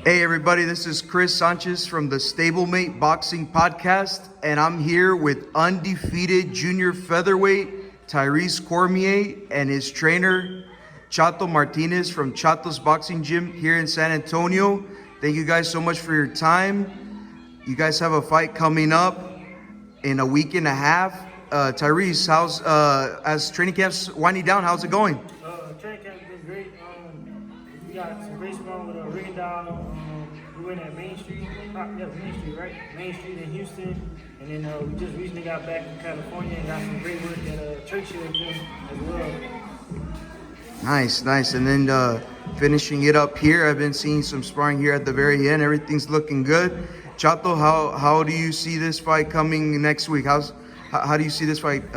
Hey everybody, this is Chris Sanchez from the Stablemate Boxing Podcast, and I'm here with undefeated junior featherweight Tyrese Cormier and his trainer Chato Martinez from Chato's Boxing Gym here in San Antonio. Thank you guys so much for your time. You guys have a fight coming up in a week and a half. Tyrese, how's as training camp's winding down? How's it going? Training camp's been great. We got some great sparring with Ring Down. We went at Main Street, Main Street, right? Main Street in Houston, and then we just recently got back from California and got some great work at Churchill Gym as well. Nice. And then finishing it up here, I've been seeing some sparring here at the very end. Everything's looking good. Chato, how do you see this fight coming next week? How do you see this fight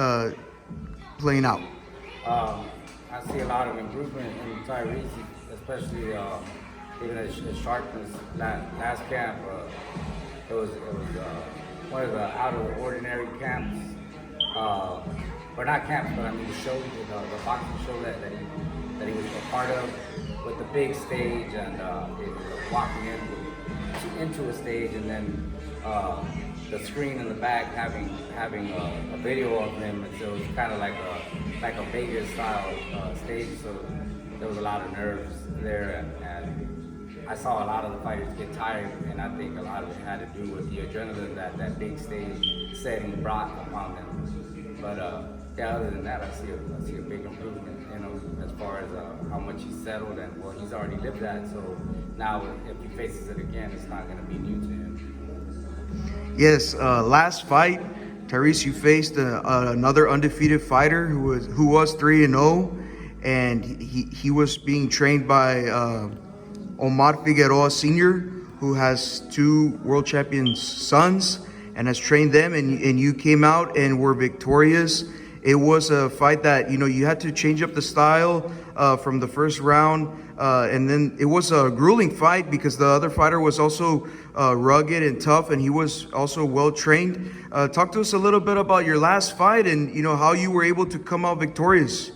playing out? I see a lot of improvement in Tyrese, especially even his sharpness. Last camp, it was one of the out of the ordinary camps, or not camps, but I mean the shows, the boxing show that he was a part of, with the big stage and walking into a stage, and then the screen in the back having a video of him. And so it was kind of like a Vegas style stage. So there was a lot of nerves there, and I saw a lot of the fighters get tired, and I think a lot of it had to do with the adrenaline that big stage setting brought upon them. But yeah, other than that, I see a big improvement, as far as how much he's settled, and well, he's already lived that. So now, if he faces it again, it's not going to be new to him. Yes, last fight, Tyrese, you faced another undefeated fighter who was 3-0, and he was being trained by Omar Figueroa Sr., who has 2 world champion sons and has trained them, and you came out and were victorious. It was a fight that, you had to change up the style from the first round, and then it was a grueling fight because the other fighter was also rugged and tough, and he was also well trained. Talk to us a little bit about your last fight and, how you were able to come out victorious.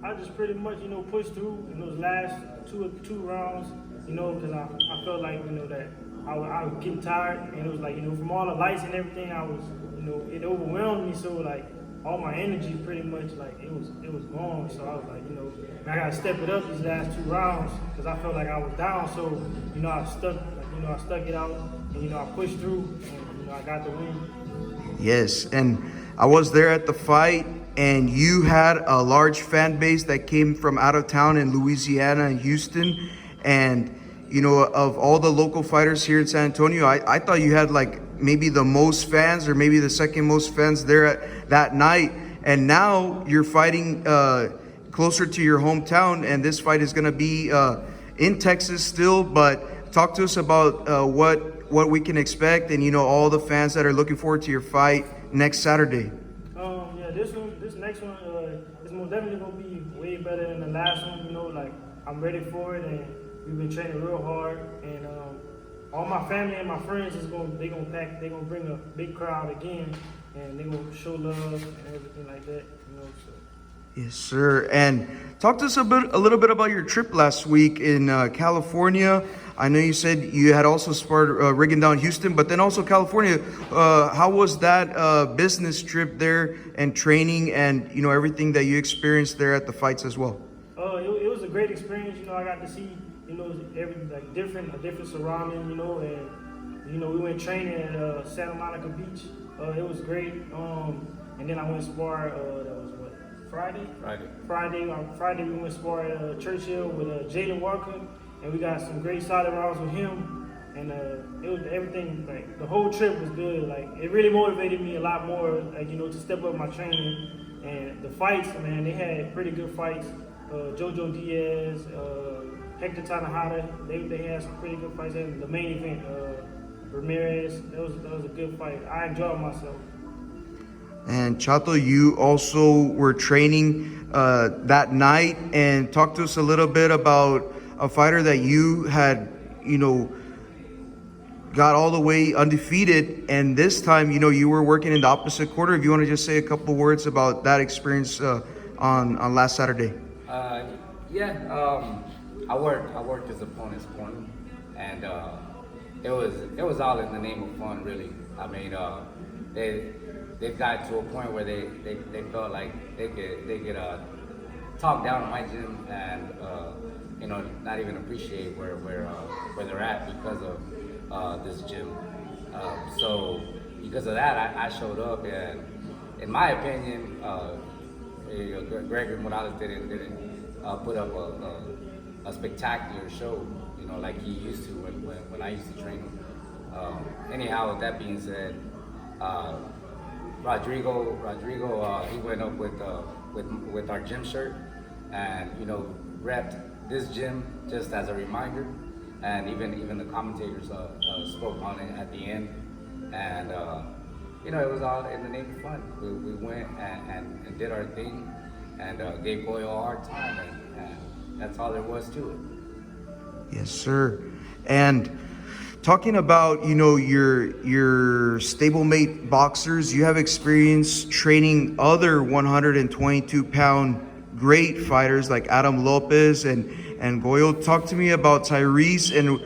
I just pretty much, pushed through in those last two rounds, because I felt like, that I was getting tired, and it was like, from all the lights and everything, I was, it overwhelmed me. So like all my energy pretty much like it was gone. So I was like, I gotta step it up these last 2 rounds because I felt like I was down. So I stuck it out, and I pushed through, and I got the win. Yes, and I was there at the fight, and you had a large fan base that came from out of town in Louisiana and Houston, and of all the local fighters here in San Antonio, I thought you had like maybe the most fans, or maybe the second most fans there at that night. And now you're fighting closer to your hometown, and this fight is going to be in Texas still. But talk to us about what we can expect, and all the fans that are looking forward to your fight next Saturday. This next one is most definitely gonna be way better than the last one. Like I'm ready for it, and we've been training real hard, and all my family and my friends they gonna bring a big crowd again, and they gonna show love and everything like that. So. Yes, sir. And talk to us a little bit about your trip last week in California. I know you said you had also sparred rigging down Houston, but then also California. How was that business trip there, and training, and everything that you experienced there at the fights as well? It was a great experience. I got to see everything like different surrounding. And we went training at Santa Monica Beach. It was great. And then I went spar. That was what, Friday. Friday we went spar at Churchill with Jaden Walker. And we got some great solid rounds with him, and it was everything. Like the whole trip was good. Like it really motivated me a lot more. Like to step up my training, and the fights. Man, they had pretty good fights. Jojo Diaz, Hector Tanahata. They had some pretty good fights. And the main event, Ramirez. That was a good fight. I enjoyed myself. And Chato, you also were training that night, and talk to us a little bit about a fighter that you had, got all the way undefeated, and this time, you were working in the opposite quarter. If you want to just say a couple words about that experience on last Saturday. Yeah, I worked his opponent's corner, and it was all in the name of fun, really. I mean, they've got to a point where they felt like they could talk down on my gym and not even appreciate where they're at because of this gym. So because of that, I showed up, and in my opinion, Gregory Morales didn't put up a spectacular show, like he used to when I used to train him. Anyhow, with that being said, Rodrigo, he went up with our gym shirt, and repped this gym just as a reminder, and even the commentators spoke on it at the end, and it was all in the name of fun. We went and did our thing, and gave Goyo a hard time, and that's all there was to it. Yes, sir. And talking about, your stablemate boxers, you have experience training other 122-pound great fighters like Adam Lopez and Goyo. Talk to me about Tyrese and,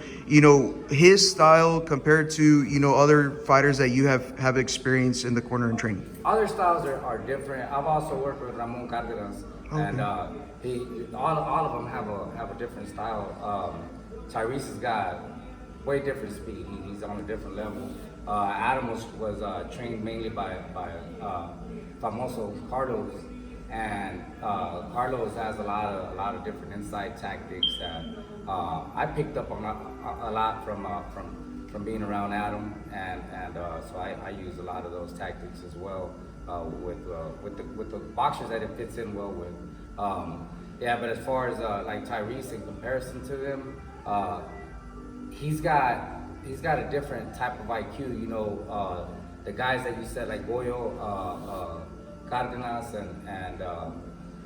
his style compared to, other fighters that you have experience in the corner and training. Other styles are different. I've also worked with Ramon Cardenas, and all of them have a different style. Tyrese has got way different speed. He's on a different level. Adam was trained mainly by Famoso Carlos, and Carlos has a lot of different inside tactics that I picked up on a lot from being around Adam, and so I use a lot of those tactics as well with the boxers that it fits in well with. But as far as like Tyrese in comparison to them, he's got a different type of IQ. The guys that you said like Goyo, Cardenas, and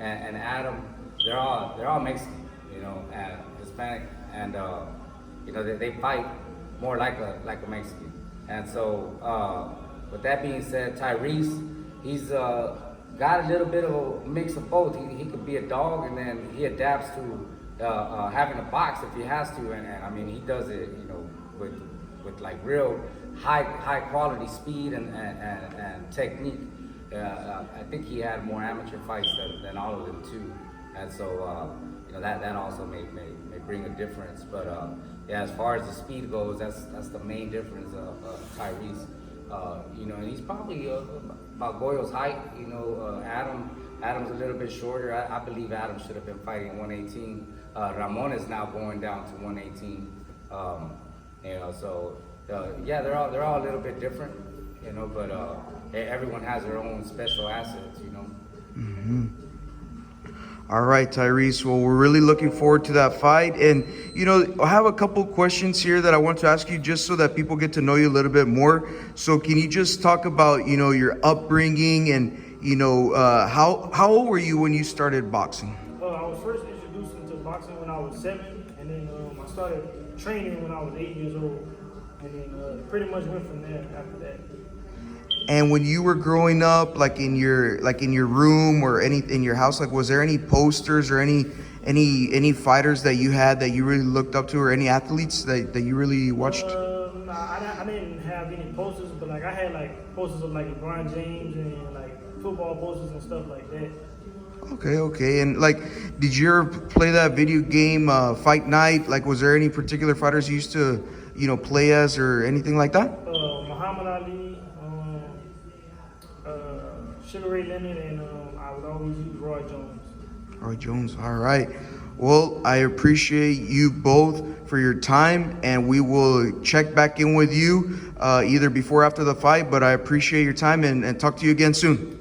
Adam, they're all Mexican, and Hispanic, and they fight more like a Mexican. And so with that being said, Tyrese, he's got a little bit of a mix of both. He could be a dog, and then he adapts to having a box if he has to, and I mean he does it, with like real high quality speed and technique. I think he had more amateur fights than all of them too, and so that also may bring a difference. But as far as the speed goes, that's the main difference of Tyrese. And he's probably about Goyo's height. Adam's a little bit shorter. I believe Adam should have been fighting 118. Ramon is now going down to 118. They're all a little bit different, but everyone has their own special assets, Mm-hmm. All right, Tyrese. Well, we're really looking forward to that fight. And, I have a couple questions here that I want to ask you just so that people get to know you a little bit more. So can you just talk about, your upbringing and, how old were you when you started boxing? I was first introduced into boxing when I was 7, and then I started training when I was 8 years old. And then pretty much went from there after that. And when you were growing up, like in your room or in your house, like was there any posters or any fighters that you had that you really looked up to, or any athletes that you really watched? I didn't have any posters, but like I had like posters of like LeBron James and like football posters and stuff like that. Okay. And like, did you ever play that video game, Fight Night? Like, was there any particular fighters you used to, play as or anything like that? Muhammad Ali, Sugar Ray Leonard, and I would always use Roy Jones. Roy Jones, all right. Well, I appreciate you both for your time, and we will check back in with you either before or after the fight, but I appreciate your time and talk to you again soon.